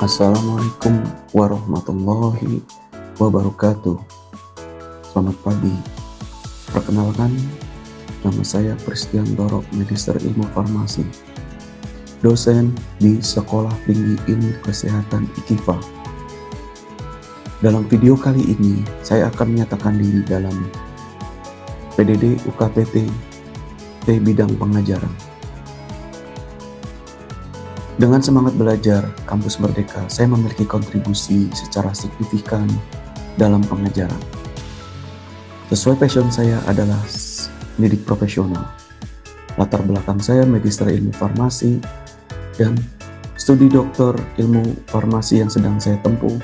Assalamualaikum warahmatullahi wabarakatuh. Selamat pagi. Perkenalkan, nama saya Pristiantoro, Magister Ilmu Farmasi, dosen di Sekolah Tinggi Ilmu Kesehatan IKIFA. Dalam video kali ini, saya akan menyatakan diri dalam PDD UKPT T bidang pengajaran. Dengan semangat belajar Kampus Merdeka, saya memiliki kontribusi secara signifikan dalam pengajaran. Sesuai passion saya adalah pendidik profesional. Latar belakang saya Magister Ilmu Farmasi dan studi doktor ilmu farmasi yang sedang saya tempuh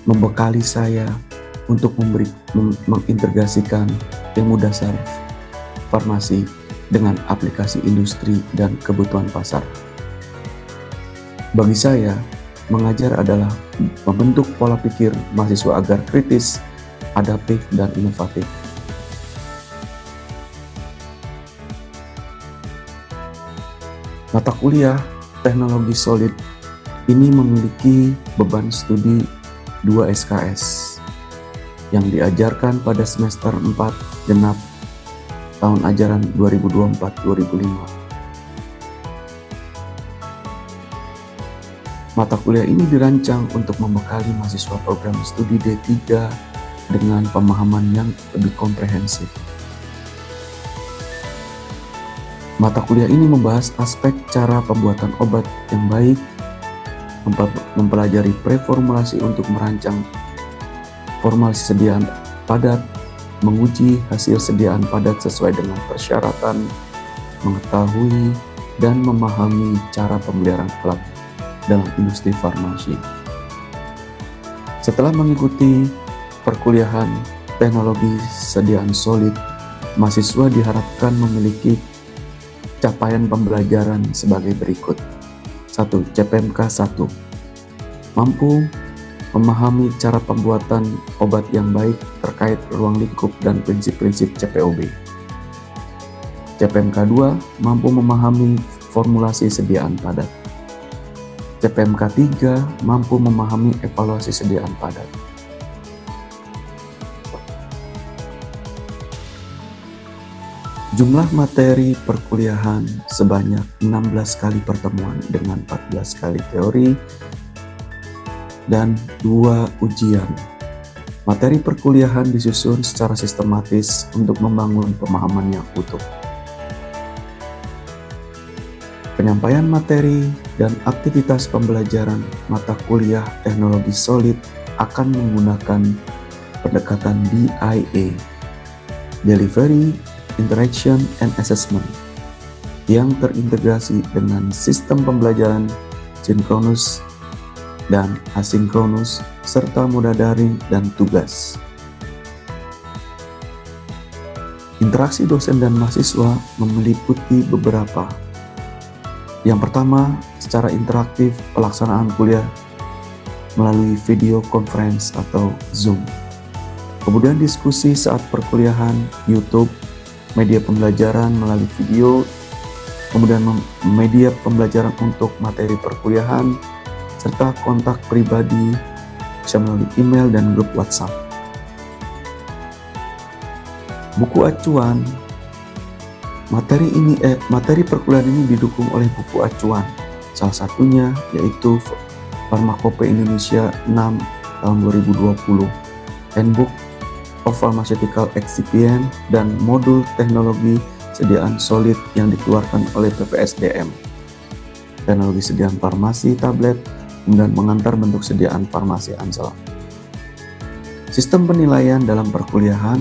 membekali saya untuk mengintegrasikan ilmu dasar farmasi dengan aplikasi industri dan kebutuhan pasar. Bagi saya, mengajar adalah membentuk pola pikir mahasiswa agar kritis, adaptif, dan inovatif. Mata kuliah teknologi solid ini memiliki beban studi 2 SKS yang diajarkan pada semester 4 genap tahun ajaran 2024-2025. Mata kuliah ini dirancang untuk membekali mahasiswa program studi D3 dengan pemahaman yang lebih komprehensif. Mata kuliah ini membahas aspek cara pembuatan obat yang baik, mempelajari preformulasi untuk merancang formulasi sediaan padat, menguji hasil sediaan padat sesuai dengan persyaratan, mengetahui dan memahami cara pemeliharaan alat dalam industri farmasi. Setelah mengikuti perkuliahan teknologi sediaan solid, mahasiswa diharapkan memiliki capaian pembelajaran sebagai berikut. 1. CPMK 1. Mampu memahami cara pembuatan obat yang baik terkait ruang lingkup dan prinsip-prinsip CPOB. CPMK 2. Mampu memahami formulasi sediaan padat. CPMK 3 mampu memahami evaluasi sediaan padat. Jumlah materi perkuliahan sebanyak 16 kali pertemuan dengan 14 kali teori dan 2 ujian. Materi perkuliahan disusun secara sistematis untuk membangun pemahaman yang utuh. Penyampaian materi dan aktivitas pembelajaran mata kuliah teknologi solid akan menggunakan pendekatan DIA, Delivery, Interaction, and Assessment, yang terintegrasi dengan sistem pembelajaran sinkronus dan asinkronus, serta moda daring dan tugas. Interaksi dosen dan mahasiswa meliputi beberapa. Yang pertama, secara interaktif pelaksanaan kuliah melalui video conference atau Zoom. Kemudian diskusi saat perkuliahan, YouTube, media pembelajaran melalui video, kemudian media pembelajaran untuk materi perkuliahan, serta kontak pribadi bisa melalui email dan grup WhatsApp. Buku acuan. Materi perkuliahan ini didukung oleh buku acuan. Salah satunya yaitu Farmakope Indonesia 6 tahun 2020, Handbook of Pharmaceutical Excipient, dan modul teknologi sediaan solid yang dikeluarkan oleh PPSDM. Teknologi sediaan farmasi tablet, kemudian mengantar bentuk sediaan farmasi Ansel. Sistem penilaian dalam perkuliahan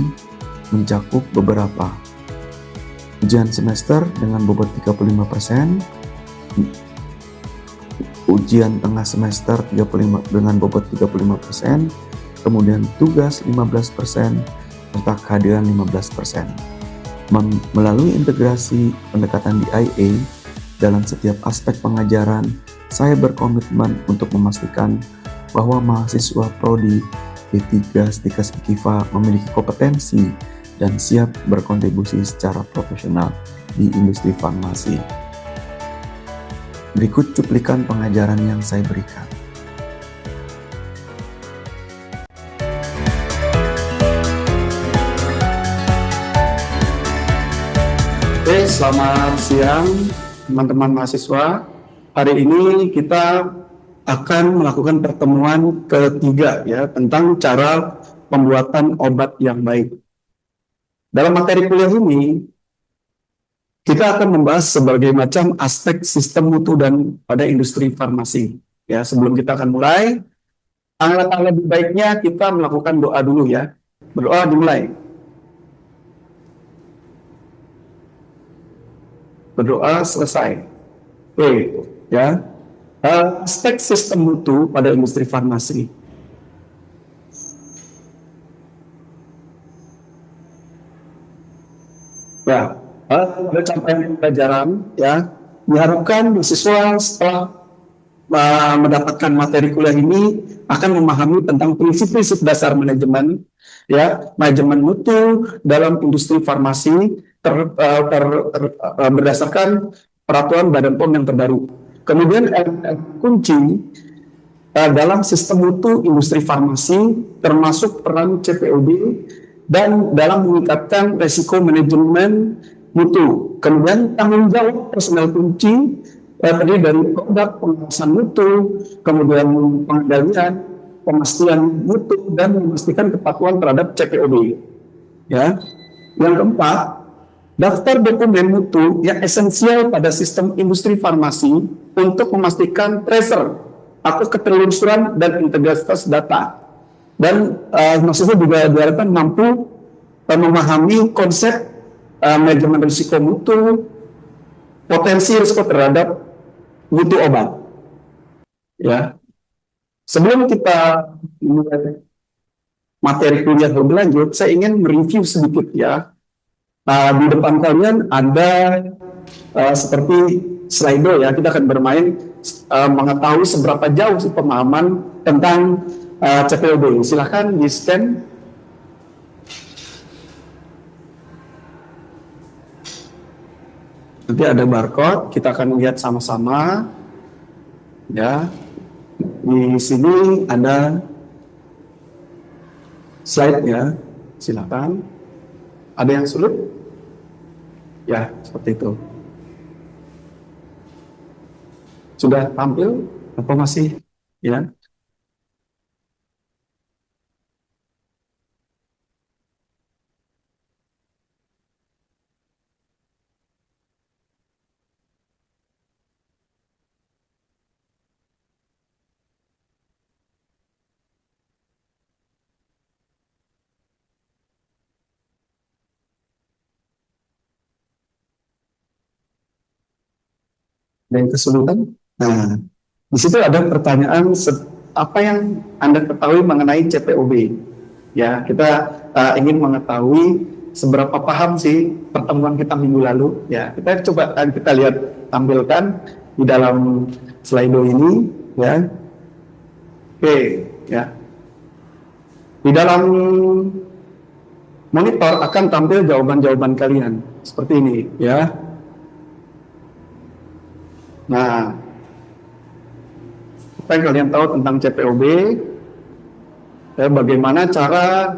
mencakup beberapa. Ujian semester dengan bobot 35%, ujian tengah semester 35 dengan bobot 35%, kemudian tugas 15%, serta kehadiran 15%. Melalui integrasi pendekatan DIA dalam setiap aspek pengajaran, saya berkomitmen untuk memastikan bahwa mahasiswa prodi D3 Stikes IKIFA memiliki kompetensi dan siap berkontribusi secara profesional di industri farmasi. Berikut cuplikan pengajaran yang saya berikan. Oke, selamat siang teman-teman mahasiswa. Hari ini kita akan melakukan pertemuan ketiga ya tentang cara pembuatan obat yang baik. Dalam materi kuliah ini kita akan membahas berbagai macam aspek sistem mutu dan pada industri farmasi. Ya, sebelum kita akan mulai, alangkah lebih baiknya kita melakukan doa dulu ya. Berdoa dimulai. Berdoa selesai. Oke, ya. Aspek sistem mutu pada industri farmasi. Ya, pada capaian pembelajaran ya diharapkan siswa setelah mendapatkan materi kuliah ini akan memahami tentang prinsip-prinsip dasar manajemen ya manajemen mutu dalam industri farmasi berdasarkan peraturan Badan POM yang terbaru. Kemudian kunci dalam sistem mutu industri farmasi termasuk peran CPOB dan dalam meningkatkan resiko manajemen mutu. Kemudian tanggung jawab personel kunci terdiri dari produk pengawasan mutu, kemudian pengendalian, pemastian mutu dan memastikan kepatuhan terhadap CPOB. Ya, yang keempat, daftar dokumen mutu yang esensial pada sistem industri farmasi untuk memastikan tracer atau ketelusuran dan integritas data. Dan maksudnya juga diharapkan mampu memahami konsep manajemen risiko mutu, potensi risiko terhadap mutu obat. Ya, sebelum kita mulai materi kuliah lebih lanjut, saya ingin mereview sedikit ya. Di depan kalian ada seperti Slido ya, kita akan bermain mengetahui seberapa jauh sih pemahaman tentang CPOB. Silahkan di scan. Nanti ada barcode, kita akan lihat sama-sama. Ya, di sini ada slide ya, silakan. Ada yang sulit? Ya, seperti itu. Sudah tampil atau masih? Ya. Dan kesulitan. Nah, di situ ada pertanyaan apa yang Anda ketahui mengenai CPOB? Ya, kita ingin mengetahui seberapa paham sih pertemuan kita minggu lalu. Ya, kita coba kita lihat tampilkan di dalam Slido ini. Ya, oke, ya. Di dalam monitor akan tampil jawaban-jawaban kalian seperti ini. Ya. Nah, apa yang kalian tahu tentang CPOB? Ya, bagaimana cara?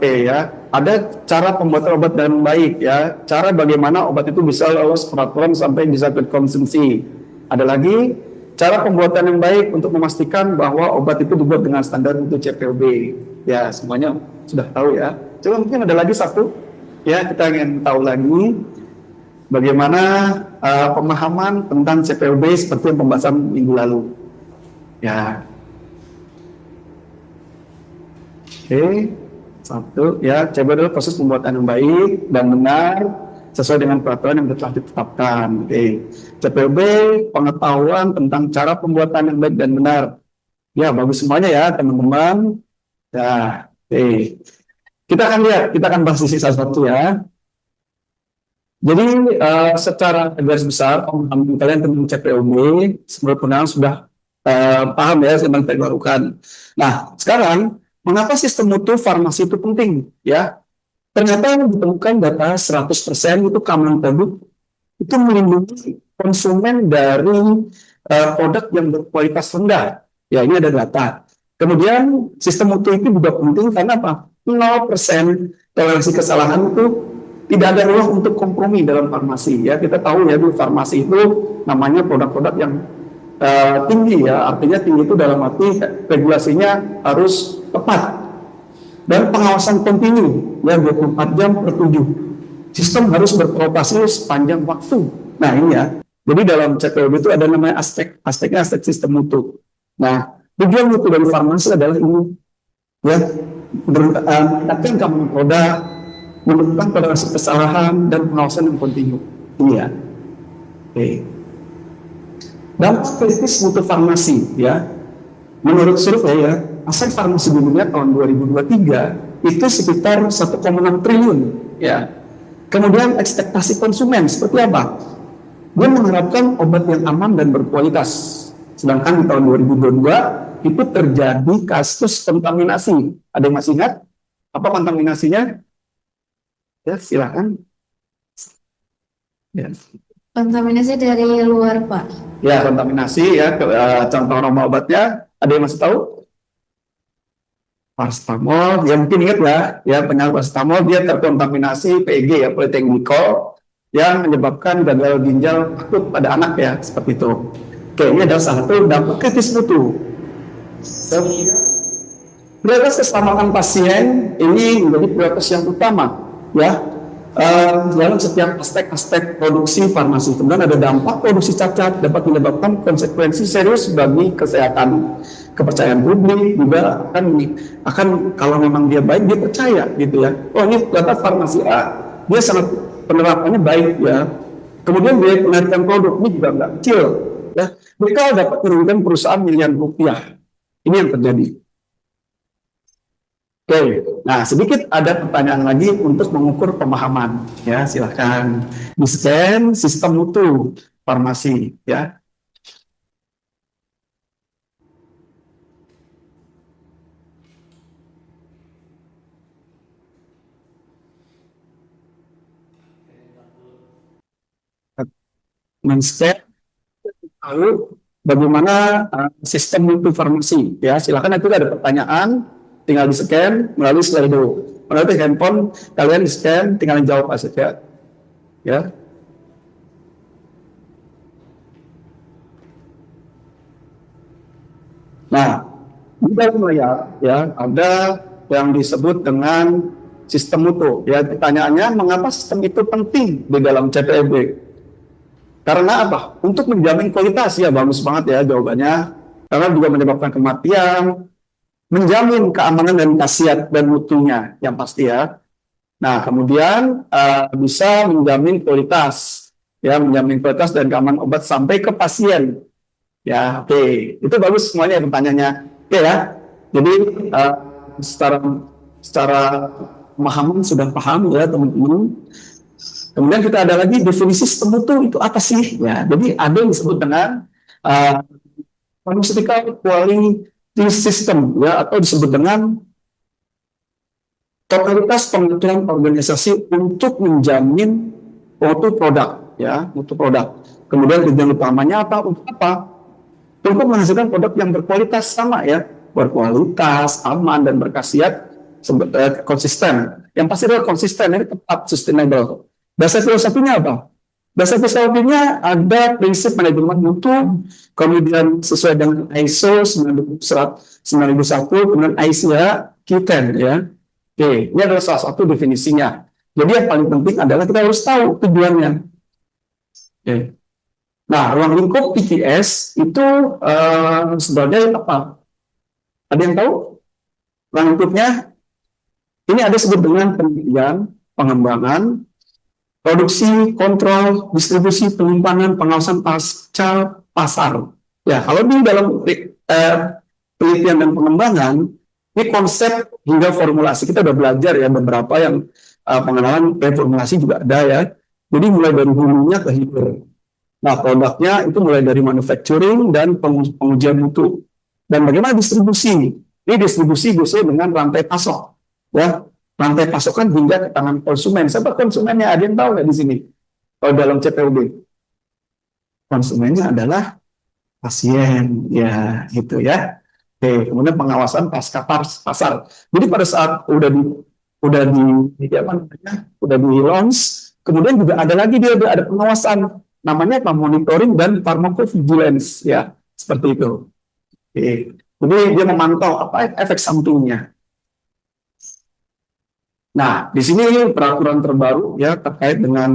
Ya, ada cara pembuatan obat dengan baik ya. Cara bagaimana obat itu bisa lolos peraturan sampai bisa dikonsumsi. Ada lagi cara pembuatan yang baik untuk memastikan bahwa obat itu dibuat dengan standar mutu CPOB. Ya, semuanya sudah tahu ya. Coba mungkin ada lagi satu. Ya, kita ingin tahu lagi bagaimana pemahaman tentang CPOB seperti yang pembahasan minggu lalu. Ya. Oke, satu ya, coba dulu proses pembuatan yang baik dan benar sesuai dengan peraturan yang telah ditetapkan. Oke, CPOB pengetahuan tentang cara pembuatan yang baik dan benar. Ya, bagus semuanya ya teman-teman. Ya, oke. Kita akan lihat, kita akan bahas sisi satu ya. Jadi secara garis besar pemahaman kalian tentang CPOB menurut penang sudah paham ya tentang terbarukan. Nah, sekarang mengapa sistem mutu farmasi itu penting ya? Ternyata ditemukan data 100% itu keamanan produk itu melindungi konsumen dari produk yang berkualitas rendah. Ya, ini ada data. Kemudian sistem mutu itu juga penting karena apa? 0% toleransi kesalahan itu tidak ada ruang untuk kompromi dalam farmasi ya. Kita tahu ya, di farmasi itu namanya produk-produk yang tinggi ya, artinya tinggi itu dalam arti regulasinya harus tepat dan pengawasan kontinu ya, 24 jam per 7. Sistem harus beroperasi sepanjang waktu. Nah ini ya, jadi dalam CPOB itu ada namanya aspeknya aspek sistem mutu. Nah tujuan mutu dari farmasi adalah ini ya, meningkatkan keamanan produk, menemukan toleransi kesalahan dan pengawasan yang kontinu. Ini ya. Oke. Dampak kritis mutu farmasi ya, menurut survei ya, aset farmasi di dunia tahun 2023 itu sekitar 1,6 triliun ya. Kemudian ekspektasi konsumen seperti apa? Dia mengharapkan obat yang aman dan berkualitas. Sedangkan di tahun 2022 itu terjadi kasus kontaminasi. Ada yang masih ingat apa kontaminasinya? Ya, silakan. Ya. Kontaminasi dari luar, Pak. Ya, kontaminasi ya. Contoh nama obatnya, ada yang masih tahu? Paracetamol, ya mungkin ingat ya, penyakit paracetamol dia terkontaminasi PEG ya, polyethylene glycol, yang menyebabkan gagal ginjal akut pada anak ya, seperti itu. Oke, ini adalah salah satu dampak kritis mutu. Prioritas keselamatan pasien ini menjadi prioritas yang utama ya, dalam setiap aspek-aspek produksi farmasi. Kemudian ada dampak produksi cacat dapat menyebabkan konsekuensi serius bagi kesehatan. Kepercayaan publik juga akan kalau memang dia baik, dia percaya gitu ya. Oh ini ternyata farmasi A, dia sangat penerapannya baik ya. Kemudian dia penarikan produk ini juga nggak kecil ya. Mereka dapat merugikan perusahaan miliaran rupiah. Ini yang terjadi. Oke, nah sedikit ada pertanyaan lagi untuk mengukur pemahaman ya, silahkan di scan sistem mutu farmasi ya. Men-scan tahu bagaimana sistem mutu farmasi ya, silakan. Itu ada pertanyaan tinggal di scan melalui Slido, melalui handphone kalian di scan, tinggal jawab saja ya. Nah di dalam layar ya ada yang disebut dengan sistem mutu ya. Pertanyaannya, mengapa sistem itu penting di dalam CPOB? Karena apa? Untuk menjamin kualitas ya, bagus banget ya jawabannya. Karena juga menyebabkan kematian, menjamin keamanan dan khasiat dan mutunya yang pasti ya. Nah kemudian bisa menjamin kualitas ya, menjamin kualitas dan keamanan obat sampai ke pasien ya. Oke, itu bagus semuanya pertanyaannya. Oke ya. Jadi secara pemahaman sudah paham ya teman-teman. Kemudian kita ada lagi definisi sistem mutu itu apa sih? Ya, jadi ada yang disebut dengan pharmaceutical quality system ya, atau disebut dengan totalitas pengaturan organisasi untuk menjamin mutu produk ya, mutu produk. Kemudian tujuan utamanya apa? Untuk apa? Untuk menghasilkan produk yang berkualitas sama ya, berkualitas, aman dan berkhasiat, konsisten. Yang pasti adalah konsisten, ini tepat, sustainable. Dasar filosofinya apa? Dasar filosofinya ada prinsip manajemen mutu, kemudian sesuai dengan ISO 9001, kemudian ISIA Q10 ya. Oke, ini adalah salah satu definisinya. Jadi yang paling penting adalah kita harus tahu tujuannya. Oke. Nah, ruang lingkup PTS itu sebenarnya apa? Ada yang tahu? Ruang lingkupnya ini ada disebut dengan penelitian, pengembangan, produksi, kontrol, distribusi, penyimpanan, pengawasan pasca pasar. Ya, kalau di dalam penelitian dan pengembangan, ini konsep hingga formulasi. Kita udah belajar ya beberapa yang pengenalan reformulasi juga ada ya. Jadi mulai dari hulunya ke hilir. Nah, produknya itu mulai dari manufacturing dan pengujian mutu. Dan bagaimana distribusi? Ini distribusi biasanya dengan rantai pasok. Ya, rantai pasokan hingga ke tangan konsumen. Siapa konsumennya? Ada yang tahu nggak di sini? Kalau dalam CPOB, konsumennya adalah pasien, ya gitu ya. Oke, kemudian pengawasan pasca pasar. Jadi pada saat udah di udah di launch. Kemudian juga ada lagi dia ada pengawasan, namanya apa? Monitoring dan pharmacovigilance, ya, seperti itu. Oke. Jadi dia memantau apa efek sampingnya. Nah, di sini peraturan terbaru ya terkait dengan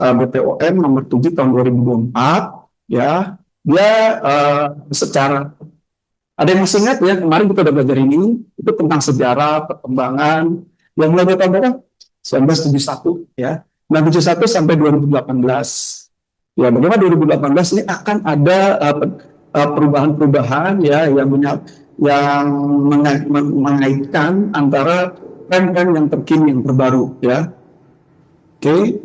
BPOM nomor 7 tahun 2024, ya. Dia secara, ada yang masih ingat ya, kemarin kita udah belajar ini, itu tentang sejarah, perkembangan, yang mulai dari tahun berapa? 1971 ya. 1971 sampai 2018. Ya, bagaimana 2018 ini akan ada perubahan-perubahan ya yang mengaitkan antara tren-tren yang terkini yang terbaru ya. Oke.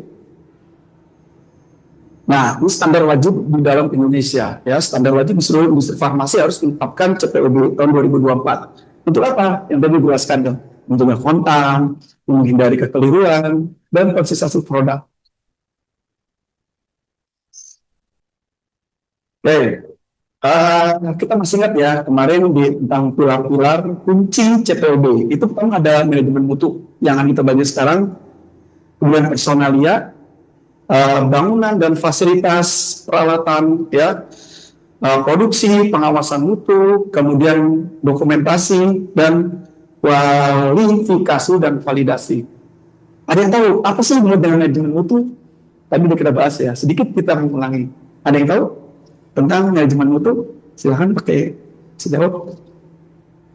Nah, ini standar wajib di dalam Indonesia ya. Standar wajib di seluruh industri farmasi harus menetapkan CPOB tahun 2024. Untuk apa? Yang tadi dijelaskan dong. Mencegah kontan, menghindari kekeliruan, dan konsistensi produk. Oke. Kita masih ingat ya kemarin tentang pilar-pilar kunci CPOB itu pertama ada manajemen mutu yang akan kita bahas sekarang, kemudian personalia, bangunan dan fasilitas peralatan ya, produksi, pengawasan mutu, kemudian dokumentasi dan kualifikasi dan validasi. Ada yang tahu apa sih manajemen mutu? Tadi udah kita bahas ya, sedikit kita mengulangi. Ada yang tahu tentang manajemen mutu? Silahkan pakai sejawab.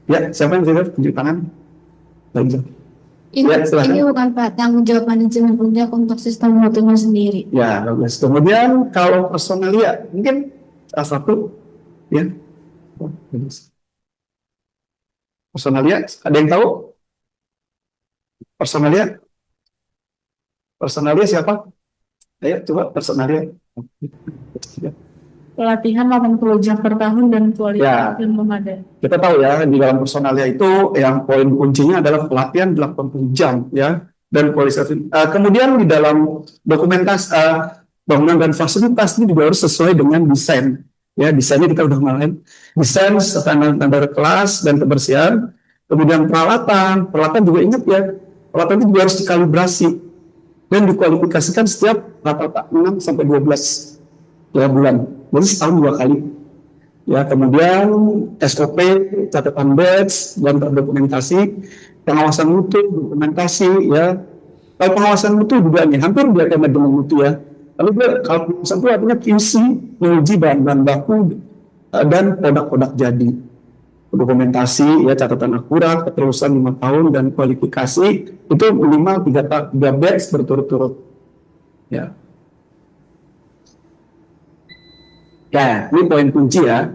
Ya, siapa yang sudah tunjuk tangan? Lanjut. Ya, Ini bukan Pak, tanggung jawab manajemen puncak untuk sistem mutunya sendiri. Ya, bagus. Kemudian kalau personalia, mungkin salah satu, ya. Oh, bagus. Personalia, ada yang tahu? Personalia? Personalia siapa? Ayo, coba personalia. Pelatihan 80 jam per tahun dan kualitas Ya. yang memadai. Kita tahu ya, di dalam personalia itu yang poin kuncinya adalah pelatihan 80 jam ya, dan kualitas. Kemudian di dalam dokumentasi bangunan dan fasilitas ini juga harus sesuai dengan desain. Ya, desainnya kita udah ngalamin. Desain standar kelas dan kebersihan. Kemudian peralatan juga ingat ya, peralatan itu juga harus dikalibrasi dan dikualifikasikan setiap rata-rata 6 sampai 12 ya, bulan. Jadi setahun 2 kali. Ya, kemudian SOP, catatan batch, dan dokumentasi, pengawasan mutu, dokumentasi, ya. Kalau pengawasan mutu juga nih, hampir dia kayak dengan mutu ya. Lalu kalau pengawasan itu artinya QC, menguji bahan baku dan produk-produk jadi. Dokumentasi, ya, catatan akurat, keterusan 5 tahun, dan kualifikasi itu minimal 3 batch berturut-turut. Ya. Ya, ini poin kunci ya.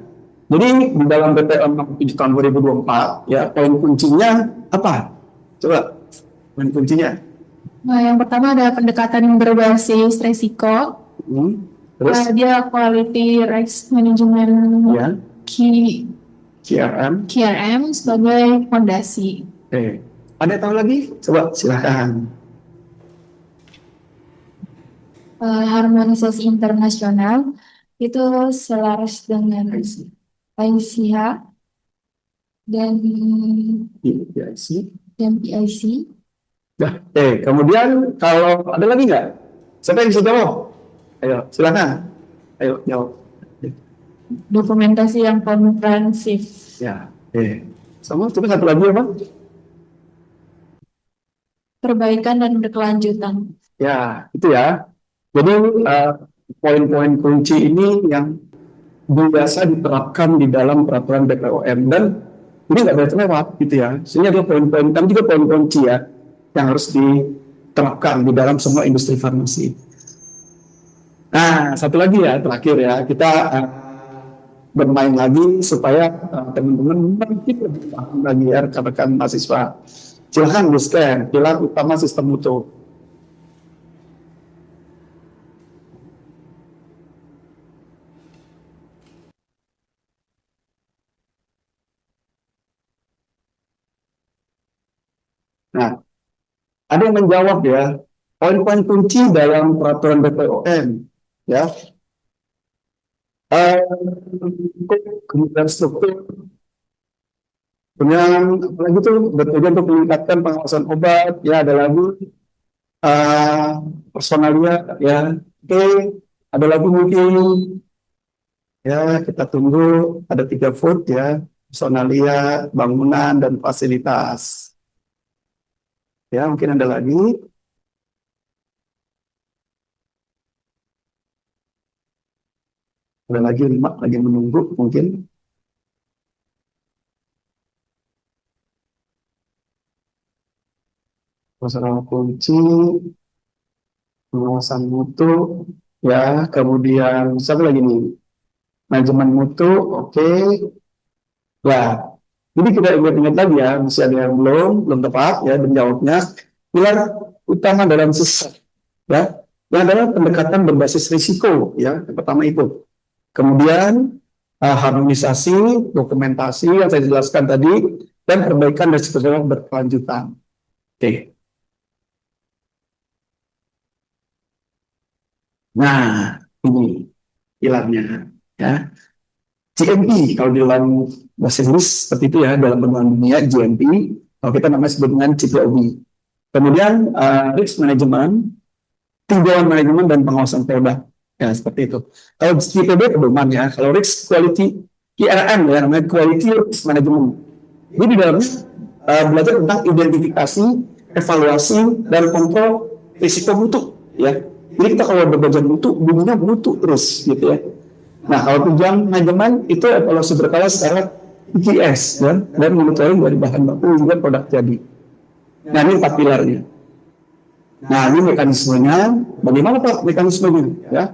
Jadi di dalam BPOM 7 tahun 2024, ya, poin kuncinya apa? Coba, poin kuncinya. Nah, yang pertama ada pendekatan yang berbasis resiko. Terus, Dia quality risk management ya, CRM. KRM sebagai fondasi. Oke. Ada yang tahu lagi? Coba, silakan. Harmonisasi internasional itu selaras dengan ICH dan PIC. PIC. Nah, kemudian kalau ada lagi nggak? Siapa yang bisa jawab? Ayo, silakan. Ayo, jawab. Dokumentasi yang komprehensif. Ya, sama coba satu lagi apa? Perbaikan dan berkelanjutan. Ya, itu ya. Jadi poin-poin kunci ini yang biasa diterapkan di dalam peraturan BPOM dan ini nggak boleh terlewat gitu ya. Sehingga ada poin-poin, dan juga poin kunci ya yang harus diterapkan di dalam semua industri farmasi. Nah, satu lagi ya terakhir ya, kita bermain lagi supaya teman-teman mungkin lebih paham lagi ya rekan-rekan mahasiswa. Silahkan di-scan pilar utama sistem mutu. Nah, ada yang menjawab ya, poin-poin kunci dalam peraturan BPOM, ya. Kemudian struktur, kemudian apalagi tuh bertujuan untuk meningkatkan pengawasan obat, ya ada lagi eh, personalia ya. Oke, ada lagi mungkin ya, kita tunggu. Ada 3 vote ya, personalia, bangunan, dan fasilitas. Ya, mungkin ada lagi. Ada lagi 5 lagi menunggu mungkin. Masalah kunci, pengawasan mutu, ya, kemudian satu lagi nih, manajemen mutu, oke. Ya, jadi kita ingat-ingat lagi ya, masih ada yang belum tepat ya dan jawabnya. Pilar utama dalam sistem ya, yang adalah pendekatan berbasis risiko ya, yang pertama itu. Kemudian harmonisasi, dokumentasi yang saya jelaskan tadi, dan perbaikan dan seterusnya berkelanjutan. Oke. Nah, ini pilarnya ya. GMP kalau di dalam bahasa Inggris seperti itu ya, dalam perkembangan dunia GMP, kalau kita namanya sebut dengan CPOB. Kemudian risk management, tinjauan manajemen dan pengawasan produk ya, seperti itu. Kalau CPOB pedoman ya, kalau risk quality QRM ya, namanya quality risk management. Jadi di dalamnya belajar tentang identifikasi, evaluasi, dan kontrol risiko mutu ya. Jadi kita kalau belajar mutu, bunyinya mutu terus gitu ya. Nah, kalau tunjangan manajemen itu evaluasi berkala secara IKS ya, dan monitoring dari bahan baku hingga produk jadi. Nah, ini 4 pilarnya. Nah, ini mekanismenya. Bagaimana Pak mekanismenya? Ya,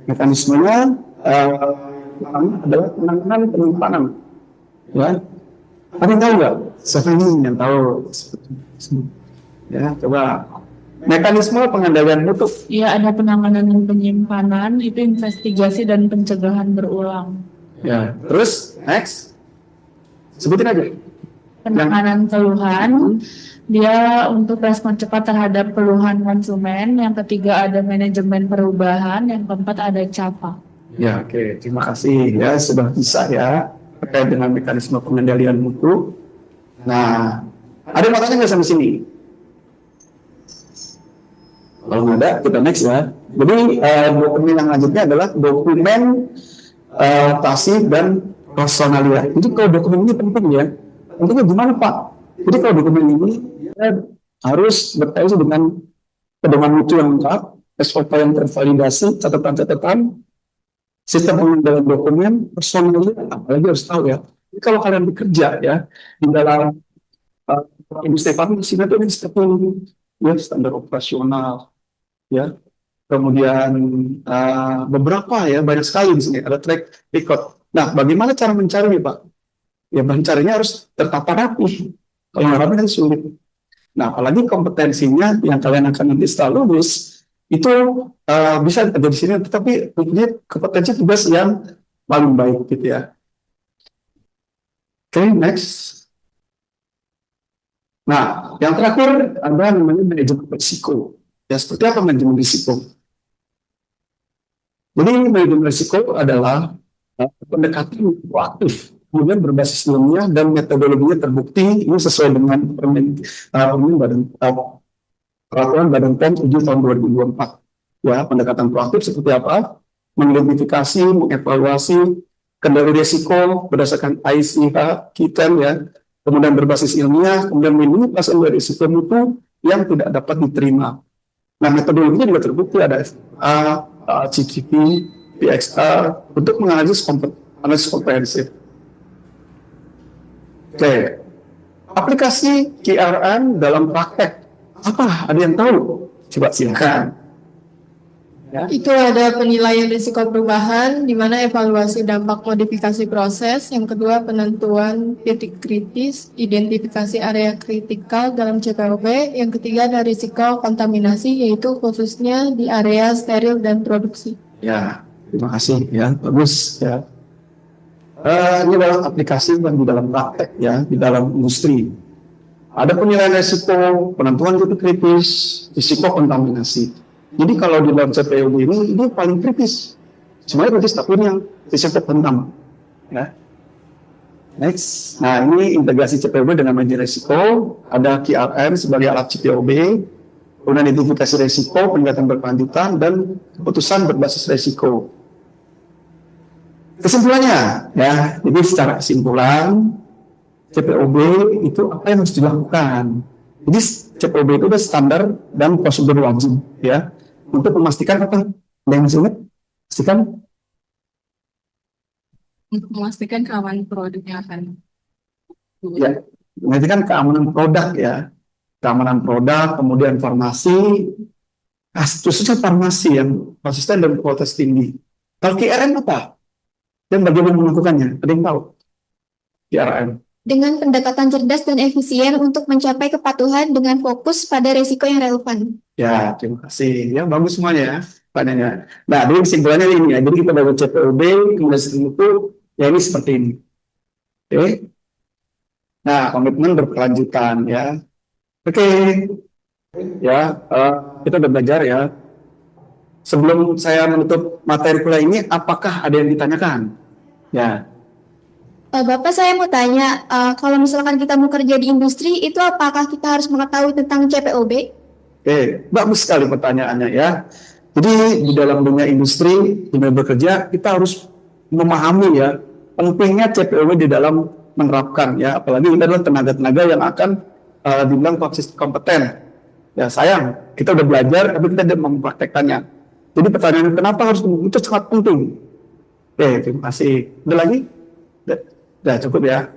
mekanismenya adalah penanganan penyimpanan. Ya, ada yang tahu nggak? Siapa ini yang tahu? Ya, coba. Mekanisme pengendalian mutu. Ya, ada penanganan dan penyimpanan, itu investigasi dan pencegahan berulang. Ya, terus next. Sebutin aja. Penanganan keluhan, dia untuk respon cepat terhadap keluhan konsumen. Yang ketiga ada manajemen perubahan, yang keempat ada CAPA. Ya, oke. Terima kasih ya, sudah bisa ya terkait dengan mekanisme pengendalian mutu. Nah, ada yang mau tanya nggak sampai sini? Kalau nggak ada, kita next ya. Jadi dokumen yang lanjutnya adalah dokumen tasib dan personalia. Jadi kalau dokumen ini penting ya. Pentingnya gimana Pak? Jadi kalau dokumen ini harus berkaitan dengan pedoman mutu yang lengkap, SOP yang tervalidasi, catatan-catatan, sistem pengendalian dokumen, personalia, apalagi harus tahu ya. Jadi kalau kalian bekerja ya di dalam industri farmasi itu ini seperti ya standar operasional ya, kemudian beberapa ya, banyak sekali di sini ada track record. Nah, bagaimana cara mencarinya Pak? Ya, mencarinya harus tertata rapi. Kalau nggak rapi nanti sulit. Nah, apalagi kompetensinya yang kalian akan nanti setelah lulus itu bisa ada di sini, tetapi punya kompetensi tugas yang paling baik gitu ya. Oke, next. Nah, yang terakhir ada namanya manajemen risiko. Ya, seperti apa manajemen risiko? Jadi manajemen risiko adalah pendekatan proaktif, kemudian berbasis ilmiah dan metodologinya terbukti ini sesuai dengan peraturan Badan POM 7 tahun 2024. Ya, pendekatan proaktif seperti apa? Mengidentifikasi, mengevaluasi kendali risiko berdasarkan ICH, KITEM ya, kemudian berbasis ilmiah, kemudian minimalisasi risiko mutu yang tidak dapat diterima. Nah, metodologinya juga terbukti ada FA, CCP, PXR untuk menganalisis komprehensif. Oke, aplikasi KRM dalam praktek apa? Ada yang tahu? Coba silakan. Ya. Itu ada penilaian risiko perubahan, di mana evaluasi dampak modifikasi proses. Yang kedua, penentuan titik kritis, identifikasi area kritikal dalam CPOB. Yang ketiga, ada risiko kontaminasi, yaitu khususnya di area steril dan produksi. Ya, terima kasih ya, bagus ya. Ini adalah aplikasi yang di dalam praktek ya, di dalam industri. Ada penilaian risiko, penentuan titik kritis, risiko kontaminasi. Jadi kalau di dalam CPOB ini paling kritis. Semuanya kritis, tapi yang risiko penting. Ya. Next. Nah, ini integrasi CPOB dengan manajemen risiko. Ada KRM sebagai alat CPOB. kemudian identifikasi resiko, peningkatan berkelanjutan, dan keputusan berbasis resiko. Kesimpulannya, ya, jadi secara kesimpulan, CPOB itu apa yang harus dilakukan? Jadi CPOB itu adalah standar dan prosedur wajib, ya, untuk memastikan apa? Ada yang masih ingat? Pastikan Untuk memastikan keamanan produknya akan. ya, memastikan keamanan produk, ya, keamanan produk, kemudian farmasi, khususnya farmasi yang konsisten dan kualitas tinggi. Kalau KRM apa? Dan bagaimana melakukannya? Ada yang tahu? KRM. Dengan pendekatan cerdas dan efisien untuk mencapai kepatuhan dengan fokus pada risiko yang relevan. Ya, terima kasih. Ya, bagus semuanya ya, panenya. Nah, jadi kesimpulannya ini ya. Jadi kita dapat CPOB, kemudian sistem itu, ya ini seperti ini. Oke. Nah, komitmen berkelanjutan ya. Oke. Ya, kita udah belajar ya. Sebelum saya menutup materi kuliah ini, apakah ada yang ditanyakan? Ya. Bapak, saya mau tanya, kalau misalkan kita mau kerja di industri, itu apakah kita harus mengetahui tentang CPOB? Oke, bagus sekali pertanyaannya ya. Jadi di dalam dunia industri, dunia bekerja, kita harus memahami ya pentingnya CPOB di dalam menerapkan ya. Apalagi ini adalah tenaga-tenaga yang akan dibilang kompeten. Ya sayang, kita udah belajar tapi kita tidak mempraktekkannya. Jadi pertanyaannya kenapa harus itu sangat penting. Oke, terima kasih. Ada lagi? Udah cukup ya.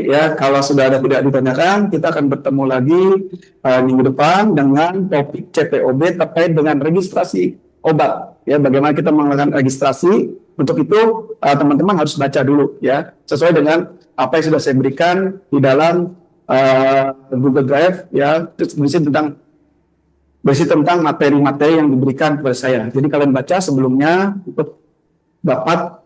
Ya, kalau sudah ada tidak ditanyakan, kita akan bertemu lagi minggu depan dengan topik CPOB terkait dengan registrasi obat. Ya, bagaimana kita melakukan registrasi? Untuk itu teman-teman harus baca dulu ya, sesuai dengan apa yang sudah saya berikan di dalam Google Drive ya, terus berisi tentang materi-materi yang diberikan kepada saya. Jadi kalian baca sebelumnya untuk dapat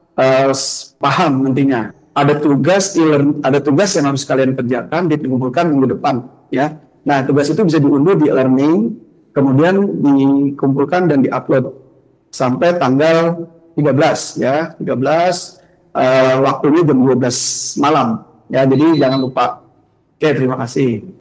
paham nantinya. Ada tugas yang harus kalian kerjakan, dikumpulkan minggu depan ya. Nah, tugas itu bisa diunduh di e-learning, kemudian dikumpulkan dan diupload sampai tanggal 13 ya. 13 waktunya jam 12 malam ya. Jadi jangan lupa. Oke, terima kasih.